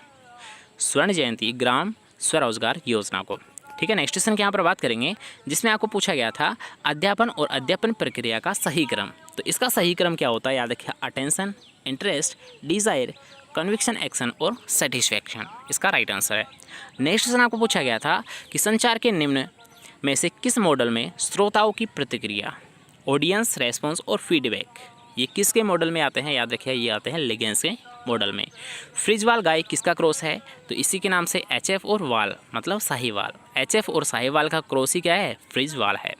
स्वर्ण जयंती ग्राम स्वरोजगार योजना को। ठीक है, नेक्स्ट क्वेश्चन की यहाँ पर बात करेंगे जिसमें आपको पूछा गया था अध्यापन और अध्यापन प्रक्रिया का सही क्रम, तो इसका सही क्रम क्या होता है, याद रखिए, attention, interest, desire, conviction, action और सेटिस्फैक्शन इसका राइट आंसर है। नेक्स्ट क्वेश्चन आपको पूछा गया था कि संचार के निम्न में से किस मॉडल में श्रोताओं की प्रतिक्रिया, ऑडियंस रेस्पॉन्स और फीडबैक, ये किसके मॉडल में आते हैं, याद रखिए, ये आते हैं लिगेंस के मॉडल में। फ्रिजवाल गाय किसका क्रॉस है, तो इसी के नाम से एचएफ और वाल, मतलब साहीवाल, एचएफ और साहीवाल का क्रॉस ही क्या है, फ्रिजवाल है।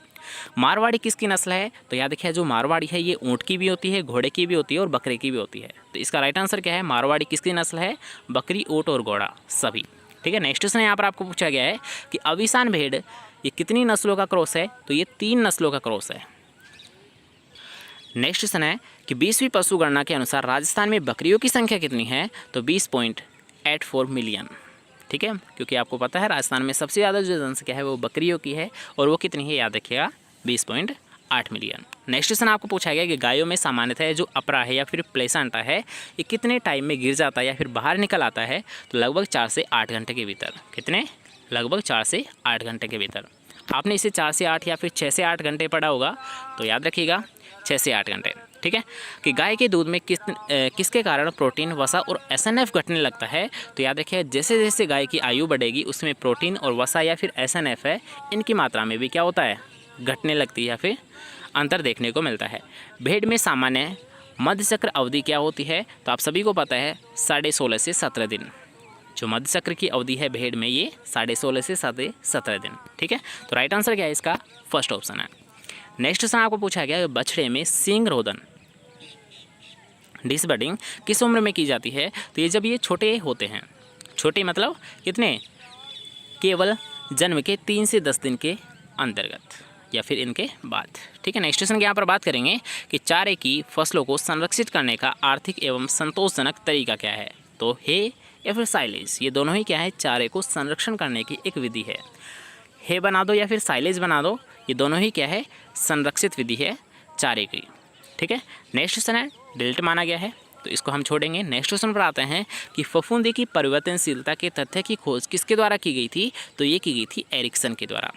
मारवाड़ी किसकी नस्ल है, तो याद रखिए, जो मारवाड़ी है ये ऊँट की भी होती है, घोड़े की भी होती है और बकरे की भी होती है, तो इसका राइट आंसर क्या है, मारवाड़ी किसकी नस्ल है, बकरी, ऊँट और घोड़ा सभी। ठीक है, नेक्स्ट क्वेश्चन यहाँ पर आपको पूछा गया है कि अविसान भेड़ ये कितनी नस्लों का क्रॉस है, तो ये 3 नस्लों का क्रॉस है। नेक्स्ट क्वेश्चन है कि 20वीं पशु गणना के अनुसार राजस्थान में बकरियों की संख्या कितनी है, तो 20.84 मिलियन। ठीक है, क्योंकि आपको पता है राजस्थान में सबसे ज़्यादा जो जनसंख्या है वो बकरियों की है और वो कितनी है, याद रखिएगा, 20.8 मिलियन। नेक्स्ट क्वेश्चन आपको पूछा गया कि गायों में सामान्यतः जो अपरा है या फिर प्लेसेंटा है ये कितने टाइम में गिर जाता है या फिर बाहर निकल आता है, तो लगभग 4 से 8 घंटे के भीतर। कितने, लगभग 4 से 8 घंटे के भीतर। आपने इसे 4 से 8 या फिर 6 से 8 घंटे पढ़ा होगा, तो याद रखिएगा 6 से 8 घंटे। ठीक है, कि गाय के दूध में किसके कारण प्रोटीन, वसा और एसएनएफ घटने लगता है, तो याद रखिए जैसे जैसे गाय की आयु बढ़ेगी उसमें प्रोटीन और वसा या फिर एसएनएफ है, इनकी मात्रा में भी क्या होता है, घटने लगती है या फिर अंतर देखने को मिलता है। भेड़ में सामान्य मध्य चक्र अवधि क्या होती है, तो आप सभी को पता है 16.5 से 17 दिन। जो मध्य चक्र की अवधि है भेड़ में ये 16.5 से 17 दिन। ठीक है, तो राइट आंसर क्या है इसका, फर्स्ट ऑप्शन है। नेक्स्ट क्वेश्चन आपको पूछा गया बछड़े में सींग रोदन डिसबर्डिंग किस उम्र में की जाती है, तो ये जब ये छोटे होते हैं, छोटे मतलब कितने, केवल जन्म के 3 से 10 दिन के अंतर्गत या फिर इनके बाद। ठीक है, नेक्स्ट क्वेश्चन की यहाँ पर बात करेंगे कि चारे की फसलों को संरक्षित करने का आर्थिक एवं संतोषजनक तरीका क्या है, तो हे या फिर साइलेज, ये दोनों ही क्या है, चारे को संरक्षण करने की एक विधि है। हे बना दो या फिर साइलेज बना दो, ये दोनों ही क्या है, संरक्षित विधि है चारे की। ठीक है, नेक्स्ट क्वेश्चन है डिलीट माना गया है, तो इसको हम छोड़ेंगे। नेक्स्ट क्वेश्चन पर आते हैं कि फफूंदी की परिवर्तनशीलता के तथ्य की खोज किसके द्वारा की गई थी, तो ये की गई थी एरिक्सन के द्वारा।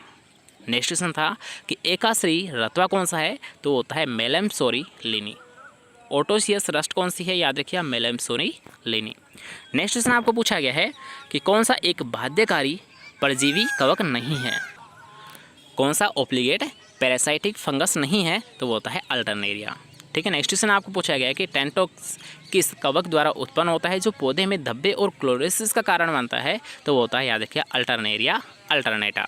नेक्स्ट क्वेश्चन था कि एकाश्री रत्वा कौन सा है, तो होता है मेलेमसोरी-लिनी। ओटोसियस रस्ट कौन सी है, याद रखिए मेलेमसोरी-लिनी। नेक्स्ट क्वेश्चन आपको पूछा गया है कि कौन सा एक बाध्यकारी परजीवी कवक नहीं है, कौन सा ओब्लिगेट पैरासाइटिक फंगस नहीं है, तो वो होता है अल्टरनेरिया। ठीक है, नेक्स्ट क्वेश्चन आपको पूछा गया है कि टेंटोक्स किस कवक द्वारा उत्पन्न होता है जो पौधे में धब्बे और क्लोरोसिस का कारण बनता है, तो वो होता है याद रखिए अल्टरनेरिया अल्टरनेटा।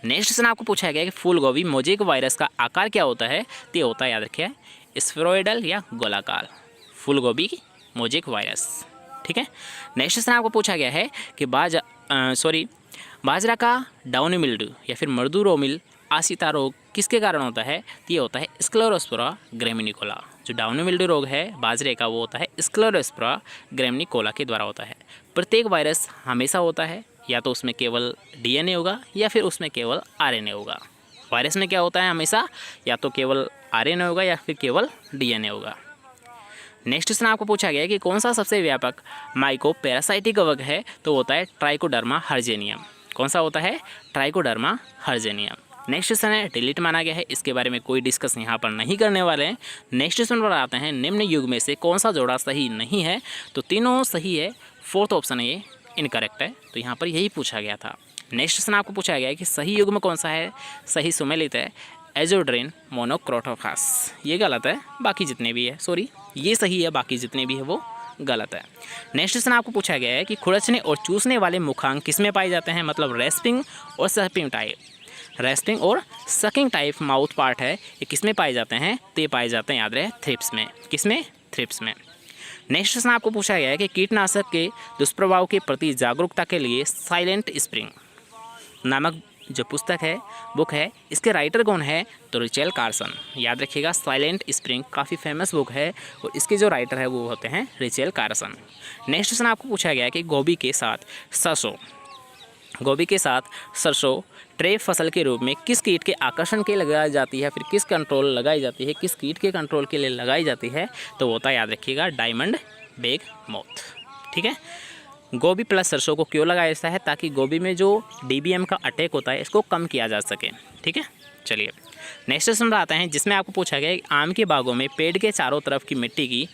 नेक्स्ट क्वेश्चन आपको पूछा गया कि फूल गोभी मोजेक वायरस का आकार क्या होता है, तो ये होता है याद रखिए स्फेरॉइडल या गोलाकार, फूल गोभी मोजेक वायरस। ठीक है, नेक्स्ट क्वेश्चन आपको पूछा गया है कि बाजरा का डाउनी मिल्ड्यू या फिर मर्दू रोमिल आसिता रोग किसके कारण होता है, तो ये होता है स्क्लेरोस्पोरा ग्रेमिनिकोला। जो डाउनी मिल्ड्यू रोग है बाजरे का वो होता है स्क्लेरोस्पोरा ग्रेमिनिकोला के द्वारा होता है। प्रत्येक वायरस हमेशा होता है या तो उसमें केवल डीएनए होगा या फिर उसमें केवल आरएनए होगा। वायरस में क्या होता है हमेशा, या तो केवल आरएनए होगा या फिर केवल डीएनए होगा। नेक्स्ट क्वेश्चन आपको पूछा गया है कि कौन सा सबसे व्यापक माइको पैरासाइटिक कवक है, तो होता है ट्राइकोडर्मा हर्जेनियम। कौन सा होता है, ट्राइकोडर्मा हर्जेनियम। नेक्स्ट क्वेश्चन है डिलीट माना गया है, इसके बारे में कोई डिस्कस यहाँ पर नहीं करने वाले हैं। नेक्स्ट क्वेश्चन पर आते हैं निम्न युग में से कौन सा जोड़ा सही नहीं है, तो तीनों सही है, फोर्थ ऑप्शन है ये इनकरेक्ट है, तो यहाँ पर यही पूछा गया था। नेक्स्ट क्वेश्चन आपको पूछा गया है कि सही युग्म कौन सा है, सही सुमेलित है एजोड्रेन मोनोक्रोटोफास, ये गलत है, बाकी जितने भी है ये सही है, बाकी जितने भी है वो गलत है। नेक्स्ट क्वेश्चन आपको पूछा गया है कि खुरचने और चूसने वाले मुखांग किस में पाए जाते हैं, मतलब रेस्पिंग और सकिंग टाइप। रेस्पिंग और सकिंग टाइप माउथ पार्ट है, ये किस में पाए जाते हैं, तो ये पाए जाते हैं याद रहे थ्रिप्स में। किस में, थ्रिप्स में। नेक्स्ट क्वेश्चन आपको पूछा गया है कि कीटनाशक के दुष्प्रभाव के प्रति जागरूकता के लिए साइलेंट स्प्रिंग नामक जो पुस्तक है, बुक है, इसके राइटर कौन है, तो रिचेल कार्सन। याद रखिएगा साइलेंट स्प्रिंग काफ़ी फेमस बुक है और इसके जो राइटर है वो होते हैं रिचेल कार्सन। नेक्स्ट क्वेश्चन आपको पूछा गया है कि गोभी के साथ सरसों ट्रे फसल के रूप में किस कीट के आकर्षण के लगाई जाती है, फिर किस कंट्रोल लगाई जाती है, किस कीट के कंट्रोल के लिए लगाई जाती है, तो वो होता है याद रखिएगा डायमंड बेग मोथ। ठीक है, गोभी प्लस सरसों को क्यों लगाया जाता है, ताकि गोभी में जो डीबीएम का अटैक होता है इसको कम किया जा सके। ठीक है, चलिए नेक्स्ट क्वेश्चन पर आते हैं, जिसमें आपको पूछा गया है आम के बागों में पेड़ के चारों तरफ की मिट्टी की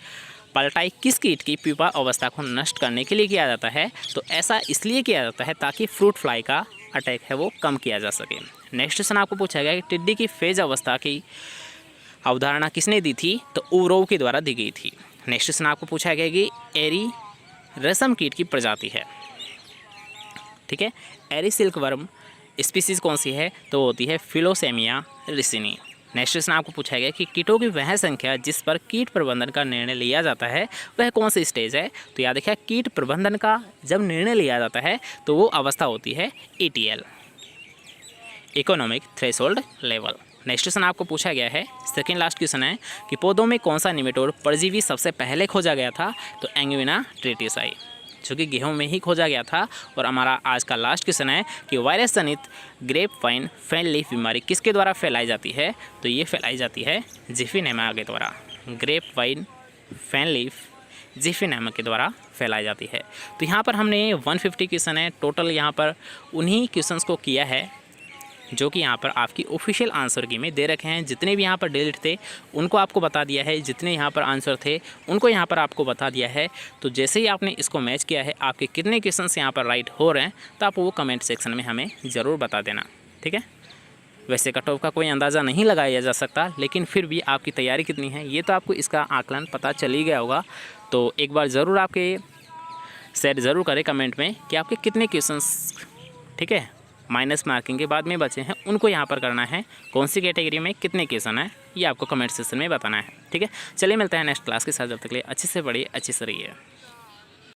पलटाई किस कीट की प्यूपा अवस्था को नष्ट करने के लिए किया जाता है, तो ऐसा इसलिए किया जाता है ताकि फ्रूट फ्लाई का अटैक है वो कम किया जा सके। नेक्स्ट क्वेश्चन आपको पूछा गया कि टिड्डी की फेज अवस्था की अवधारणा किसने दी थी, तो उरोव के द्वारा दी गई थी। नेक्स्ट क्वेश्चन आपको पूछा गया कि एरी रेशम कीट की प्रजाति है। ठीक है, एरी सिल्कवर्म स्पीसीज कौन सी है, तो होती है फिलोसेमिया रिसिनी। नेक्स्ट क्वेश्चन आपको पूछा गया कि कीटों की वह संख्या जिस पर कीट प्रबंधन का निर्णय लिया जाता है वह कौन सी स्टेज है, तो याद रखिए कीट प्रबंधन का जब निर्णय लिया जाता है तो वो अवस्था होती है ETL, economic threshold level. Next question आपको पूछा गया है, सेकेंड लास्ट क्वेश्चन है कि पौधों में कौन सा निमेटोड परजीवी सबसे पहले खोजा गया था, तो एंगुइना ट्रिटिसाई, जो कि गेहूं में ही खोजा गया था। और हमारा आज का लास्ट क्वेश्चन है कि वायरस जनित ग्रेप वाइन फैन लीफ बीमारी किसके द्वारा फैलाई जाती है, तो ये फैलाई जाती है जिफिनेमा के द्वारा। ग्रेप वाइन फैन लीफ जिफी नामक के द्वारा फैलाई जाती है। तो यहाँ पर हमने 150 क्वेश्चन है टोटल, यहाँ पर उन्हीं क्वेश्चंस को किया है जो कि यहाँ पर आपकी ऑफिशियल आंसर की में दे रखे हैं। जितने भी यहाँ पर डिलीट थे उनको आपको बता दिया है, जितने यहाँ पर आंसर थे उनको यहाँ पर आपको बता दिया है। तो जैसे ही आपने इसको मैच किया है, आपके कितने क्वेश्चंस यहाँ पर राइट हो रहे हैं, तो आप वो कमेंट सेक्शन में हमें ज़रूर बता देना, ठीक है। वैसे कट ऑफ का कोई अंदाज़ा नहीं लगाया जा सकता, लेकिन फिर भी आपकी तैयारी कितनी है ये तो आपको इसका आकलन पता चल ही गया होगा। तो एक बार ज़रूर आपके शेयर ज़रूर करें कमेंट में कि आपके कितने क्वेश्चंस, ठीक है, माइनस मार्किंग के बाद में बचे हैं, उनको यहाँ पर करना है, कौन सी कैटेगरी में कितने क्वेश्चन है ये आपको कमेंट सेक्शन में बताना है, ठीक है। चलिए मिलते हैं नेक्स्ट क्लास के साथ, जब तक के लिए अच्छे से पढ़िए, अच्छे से रहिए।